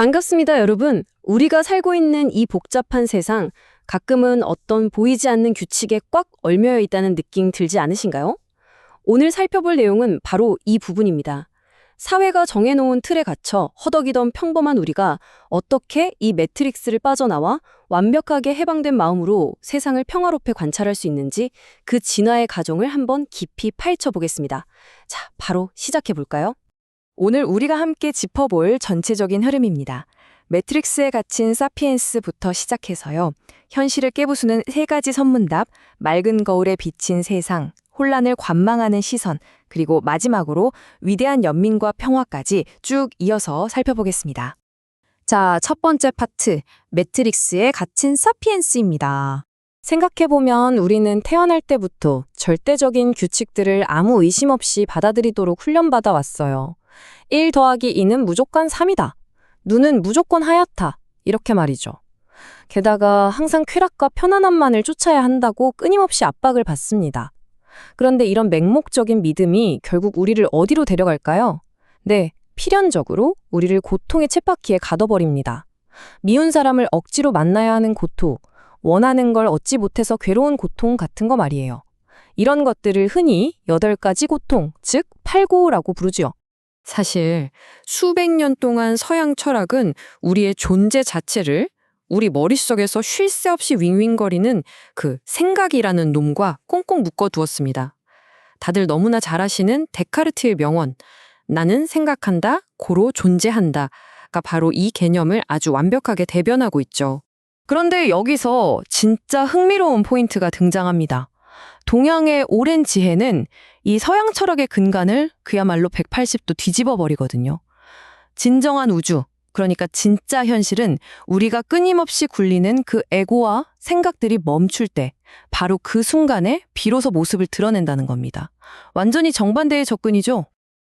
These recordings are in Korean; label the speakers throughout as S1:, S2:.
S1: 반갑습니다, 여러분. 우리가 살고 있는 이 복잡한 세상, 가끔은 어떤 보이지 않는 규칙에 꽉 얽매여 있다는 느낌 들지 않으신가요? 오늘 살펴볼 내용은 바로 이 부분입니다. 사회가 정해놓은 틀에 갇혀 허덕이던 평범한 우리가 어떻게 이 매트릭스를 빠져나와 완벽하게 해방된 마음으로 세상을 평화롭게 관찰할 수 있는지 그 진화의 과정을 한번 깊이 파헤쳐보겠습니다. 자, 바로 시작해볼까요?
S2: 오늘 우리가 함께 짚어볼 전체적인 흐름입니다. 매트릭스에 갇힌 사피엔스부터 시작해서요. 현실을 깨부수는 세 가지 선문답, 맑은 거울에 비친 세상, 혼란을 관망하는 시선, 그리고 마지막으로 위대한 연민과 평화까지 쭉 이어서 살펴보겠습니다. 자, 첫 번째 파트, 매트릭스에 갇힌 사피엔스입니다.
S1: 생각해보면 우리는 태어날 때부터 절대적인 규칙들을 아무 의심 없이 받아들이도록 훈련받아 왔어요. 1 더하기 2는 무조건 3이다. 눈은 무조건 하얗다. 이렇게 말이죠. 게다가 항상 쾌락과 편안함만을 쫓아야 한다고 끊임없이 압박을 받습니다. 그런데 이런 맹목적인 믿음이 결국 우리를 어디로 데려갈까요? 네, 필연적으로 우리를 고통의 쳇바퀴에 가둬버립니다. 미운 사람을 억지로 만나야 하는 고통, 원하는 걸 얻지 못해서 괴로운 고통 같은 거 말이에요. 이런 것들을 흔히 8가지 고통, 즉 8고라고 부르지요.
S2: 사실 수백 년 동안 서양 철학은 우리의 존재 자체를 우리 머릿속에서 쉴 새 없이 윙윙거리는 그 생각이라는 놈과 꽁꽁 묶어두었습니다. 다들 너무나 잘 아시는 데카르트의 명언, 나는 생각한다, 고로 존재한다가 바로 이 개념을 아주 완벽하게 대변하고 있죠. 그런데 여기서 진짜 흥미로운 포인트가 등장합니다. 동양의 오랜 지혜는 이 서양 철학의 근간을 그야말로 180도 뒤집어 버리거든요. 진정한 우주, 그러니까 진짜 현실은 우리가 끊임없이 굴리는 그 에고와 생각들이 멈출 때 바로 그 순간에 비로소 모습을 드러낸다는 겁니다. 완전히 정반대의 접근이죠.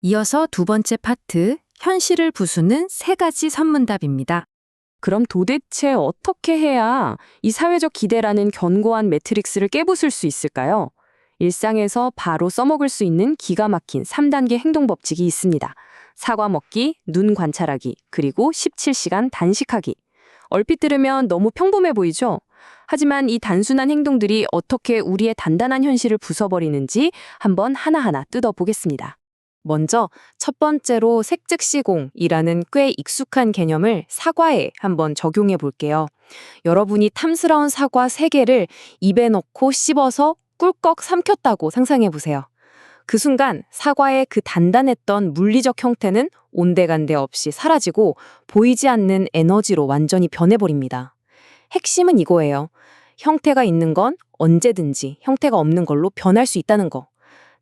S2: 이어서 두 번째 파트, 현실을 부수는 세 가지 선문답입니다.
S1: 그럼 도대체 어떻게 해야 이 사회적 기대라는 견고한 매트릭스를 깨부술 수 있을까요? 일상에서 바로 써먹을 수 있는 기가 막힌 3단계 행동 법칙이 있습니다. 사과 먹기, 눈 관찰하기, 그리고 17시간 단식하기. 얼핏 들으면 너무 평범해 보이죠? 하지만 이 단순한 행동들이 어떻게 우리의 단단한 현실을 부숴버리는지 한번 하나하나 뜯어보겠습니다. 먼저 첫 번째로 색즉시공이라는 꽤 익숙한 개념을 사과에 한번 적용해 볼게요. 여러분이 탐스러운 사과 3개를 입에 넣고 씹어서 꿀꺽 삼켰다고 상상해 보세요. 그 순간 사과의 그 단단했던 물리적 형태는 온데간데 없이 사라지고 보이지 않는 에너지로 완전히 변해버립니다. 핵심은 이거예요. 형태가 있는 건 언제든지 형태가 없는 걸로 변할 수 있다는 거.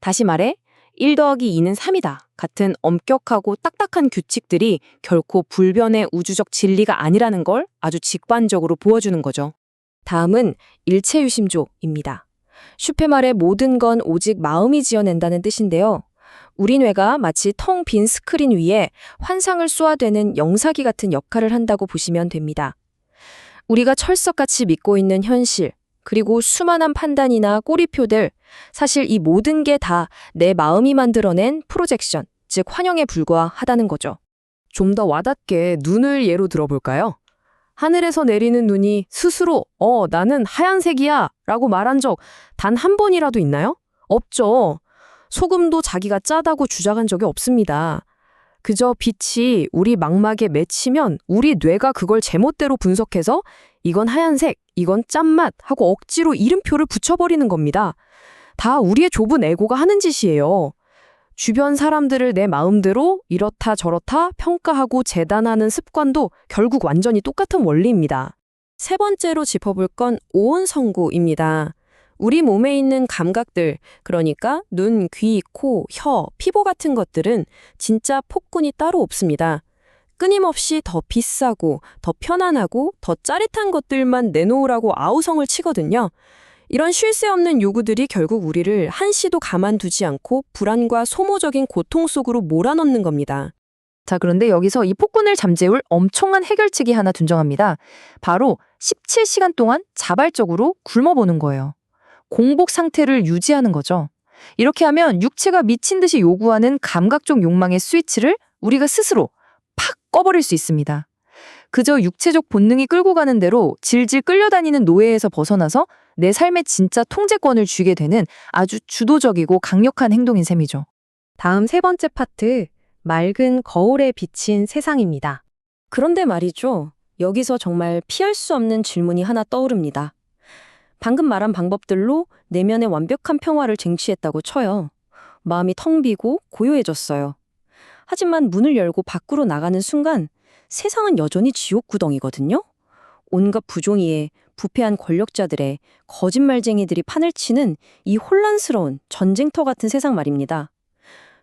S1: 다시 말해 1 더하기 2는 3이다. 같은 엄격하고 딱딱한 규칙들이 결코 불변의 우주적 진리가 아니라는 걸 아주 직관적으로 보여주는 거죠. 다음은 일체유심조입니다. 쉽게 말해 모든 건 오직 마음이 지어낸다는 뜻인데요. 우리 뇌가 마치 텅 빈 스크린 위에 환상을 쏘아대는 영사기 같은 역할을 한다고 보시면 됩니다. 우리가 철석같이 믿고 있는 현실, 그리고 수많은 판단이나 꼬리표들, 사실 이 모든 게 다 내 마음이 만들어낸 프로젝션, 즉 환영에 불과하다는 거죠. 좀 더 와닿게 눈을 예로 들어볼까요? 하늘에서 내리는 눈이 스스로 나는 하얀색이야 라고 말한 적 단 한 번이라도 있나요? 없죠. 소금도 자기가 짜다고 주장한 적이 없습니다. 그저 빛이 우리 망막에 맺히면 우리 뇌가 그걸 제멋대로 분석해서 이건 하얀색, 이건 짠맛 하고 억지로 이름표를 붙여버리는 겁니다. 다 우리의 좁은 에고가 하는 짓이에요. 주변 사람들을 내 마음대로 이렇다 저렇다 평가하고 재단하는 습관도 결국 완전히 똑같은 원리입니다. 세 번째로 짚어볼 건 오온성구입니다. 우리 몸에 있는 감각들, 그러니까 눈, 귀, 코, 혀, 피부 같은 것들은 진짜 폭군이 따로 없습니다. 끊임없이 더 비싸고, 더 편안하고, 더 짜릿한 것들만 내놓으라고 아우성을 치거든요. 이런 쉴 새 없는 요구들이 결국 우리를 한시도 가만두지 않고 불안과 소모적인 고통 속으로 몰아넣는 겁니다.
S2: 자, 그런데 여기서 이 폭군을 잠재울 엄청난 해결책이 하나 둔정합니다. 바로 17시간 동안 자발적으로 굶어보는 거예요. 공복 상태를 유지하는 거죠. 이렇게 하면 육체가 미친 듯이 요구하는 감각적 욕망의 스위치를 우리가 스스로 팍 꺼버릴 수 있습니다.
S3: 그저 육체적 본능이 끌고 가는 대로 질질 끌려다니는 노예에서 벗어나서 내 삶의 진짜 통제권을 쥐게 되는 아주 주도적이고 강력한 행동인 셈이죠.
S1: 다음 세 번째 파트, 맑은 거울에 비친 세상입니다. 그런데 말이죠. 여기서 정말 피할 수 없는 질문이 하나 떠오릅니다. 방금 말한 방법들로 내면의 완벽한 평화를 쟁취했다고 쳐요. 마음이 텅 비고 고요해졌어요. 하지만 문을 열고 밖으로 나가는 순간 세상은 여전히 지옥구덩이거든요. 온갖 부종이에 부패한 권력자들의 거짓말쟁이들이 판을 치는 이 혼란스러운 전쟁터 같은 세상 말입니다.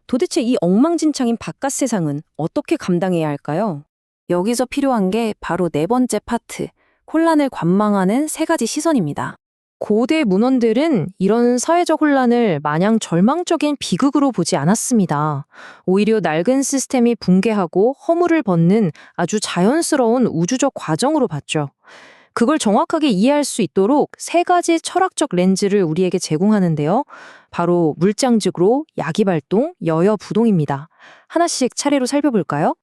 S1: 도대체 이 엉망진창인 바깥 세상은 어떻게 감당해야 할까요? 여기서 필요한 게 바로 네 번째 파트, 혼란을 관망하는 세 가지 시선입니다. 고대 문헌들은 이런 사회적 혼란을 마냥 절망적인 비극으로 보지 않았습니다. 오히려 낡은 시스템이 붕괴하고 허물을 벗는 아주 자연스러운 우주적 과정으로 봤죠. 그걸 정확하게 이해할 수 있도록 세 가지 철학적 렌즈를 우리에게 제공하는데요. 바로 물장직으로, 야기발동, 여여부동입니다. 하나씩 차례로 살펴볼까요?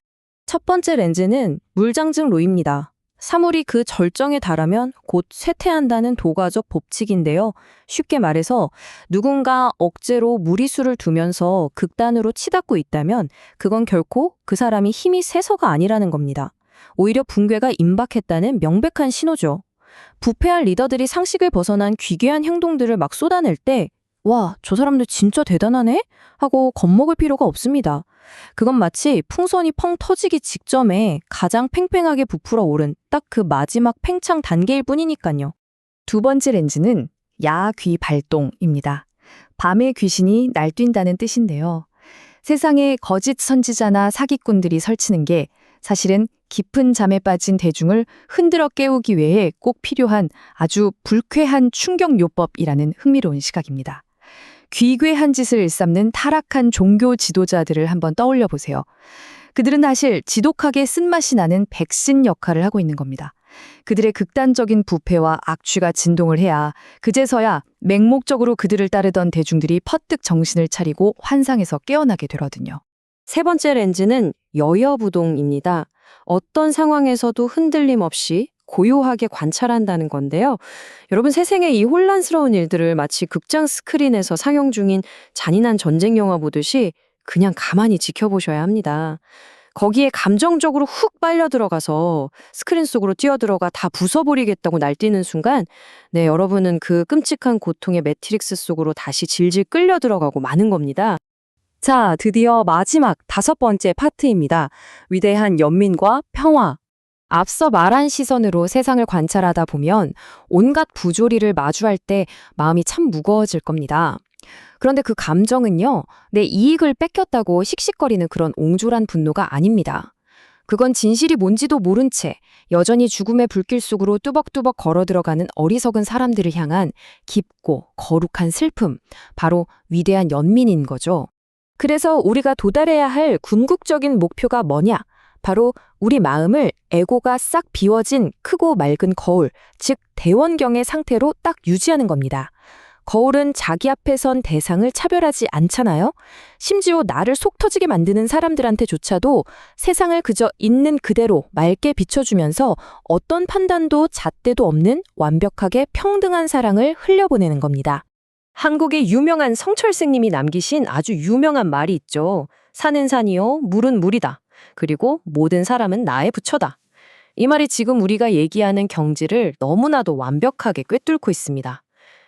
S1: 첫 번째 렌즈는 물장직 로입니다. 사물이 그 절정에 달하면 곧 쇠퇴한다는 도가적 법칙인데요. 쉽게 말해서 누군가 억제로 무리수를 두면서 극단으로 치닫고 있다면 그건 결코 그 사람이 힘이 세서가 아니라는 겁니다. 오히려 붕괴가 임박했다는 명백한 신호죠. 부패한 리더들이 상식을 벗어난 귀괴한 행동들을 막 쏟아낼 때 와, 저 사람들 진짜 대단하네? 하고 겁먹을 필요가 없습니다. 그건 마치 풍선이 펑 터지기 직전에 가장 팽팽하게 부풀어 오른 딱 그 마지막 팽창 단계일 뿐이니까요. 두 번째 렌즈는 야귀발동입니다. 밤의 귀신이 날뛴다는 뜻인데요. 세상에 거짓 선지자나 사기꾼들이 설치는 게 사실은 깊은 잠에 빠진 대중을 흔들어 깨우기 위해 꼭 필요한 아주 불쾌한 충격요법이라는 흥미로운 시각입니다. 귀괴한 짓을 일삼는 타락한 종교 지도자들을 한번 떠올려 보세요. 그들은 사실 지독하게 쓴맛이 나는 백신 역할을 하고 있는 겁니다. 그들의 극단적인 부패와 악취가 진동을 해야 그제서야 맹목적으로 그들을 따르던 대중들이 퍼뜩 정신을 차리고 환상에서 깨어나게 되거든요. 세 번째 렌즈는 여여부동입니다. 어떤 상황에서도 흔들림 없이 고요하게 관찰한다는 건데요. 여러분 세상의 이 혼란스러운 일들을 마치 극장 스크린에서 상영 중인 잔인한 전쟁 영화 보듯이 그냥 가만히 지켜보셔야 합니다. 거기에 감정적으로 훅 빨려 들어가서 스크린 속으로 뛰어들어가 다 부숴버리겠다고 날뛰는 순간 여러분은 그 끔찍한 고통의 매트릭스 속으로 다시 질질 끌려 들어가고 마는 겁니다. 자, 드디어 마지막 다섯 번째 파트입니다. 위대한 연민과 평화. 앞서 말한 시선으로 세상을 관찰하다 보면 온갖 부조리를 마주할 때 마음이 참 무거워질 겁니다. 그런데 그 감정은요, 내 이익을 뺏겼다고 씩씩거리는 그런 옹졸한 분노가 아닙니다. 그건 진실이 뭔지도 모른 채 여전히 죽음의 불길 속으로 뚜벅뚜벅 걸어 들어가는 어리석은 사람들을 향한 깊고 거룩한 슬픔, 바로 위대한 연민인 거죠. 그래서 우리가 도달해야 할 궁극적인 목표가 뭐냐? 바로 우리 마음을 에고가 싹 비워진 크고 맑은 거울, 즉 대원경의 상태로 딱 유지하는 겁니다. 거울은 자기 앞에 선 대상을 차별하지 않잖아요. 심지어 나를 속 터지게 만드는 사람들한테조차도 세상을 그저 있는 그대로 맑게 비춰주면서 어떤 판단도 잣대도 없는 완벽하게 평등한 사랑을 흘려보내는 겁니다. 한국의 유명한 성철생님이 남기신 아주 유명한 말이 있죠. 산은 산이요, 물은 물이다. 그리고 모든 사람은 나의 부처다. 이 말이 지금 우리가 얘기하는 경지를 너무나도 완벽하게 꿰뚫고 있습니다.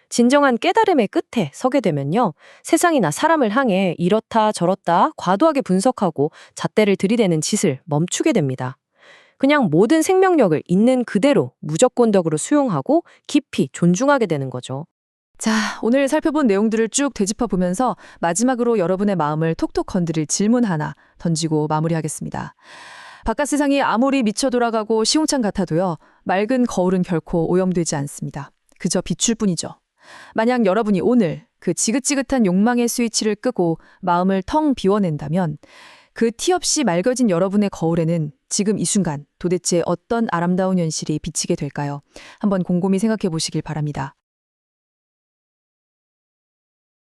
S1: 진정한 깨달음의 끝에 서게 되면요. 세상이나 사람을 향해 이렇다 저렇다 과도하게 분석하고 잣대를 들이대는 짓을 멈추게 됩니다. 그냥 모든 생명력을 있는 그대로 무조건적으로 수용하고 깊이 존중하게 되는 거죠.
S3: 자, 오늘 살펴본 내용들을 쭉 되짚어 보면서 마지막으로 여러분의 마음을 톡톡 건드릴 질문 하나 던지고 마무리하겠습니다. 바깥 세상이 아무리 미쳐 돌아가고 시궁창 같아도요, 맑은 거울은 결코 오염되지 않습니다. 그저 비출 뿐이죠. 만약 여러분이 오늘 그 지긋지긋한 욕망의 스위치를 끄고 마음을 텅 비워낸다면 그 티 없이 맑아진 여러분의 거울에는 지금 이 순간 도대체 어떤 아름다운 현실이 비치게 될까요? 한번 곰곰이 생각해 보시길 바랍니다.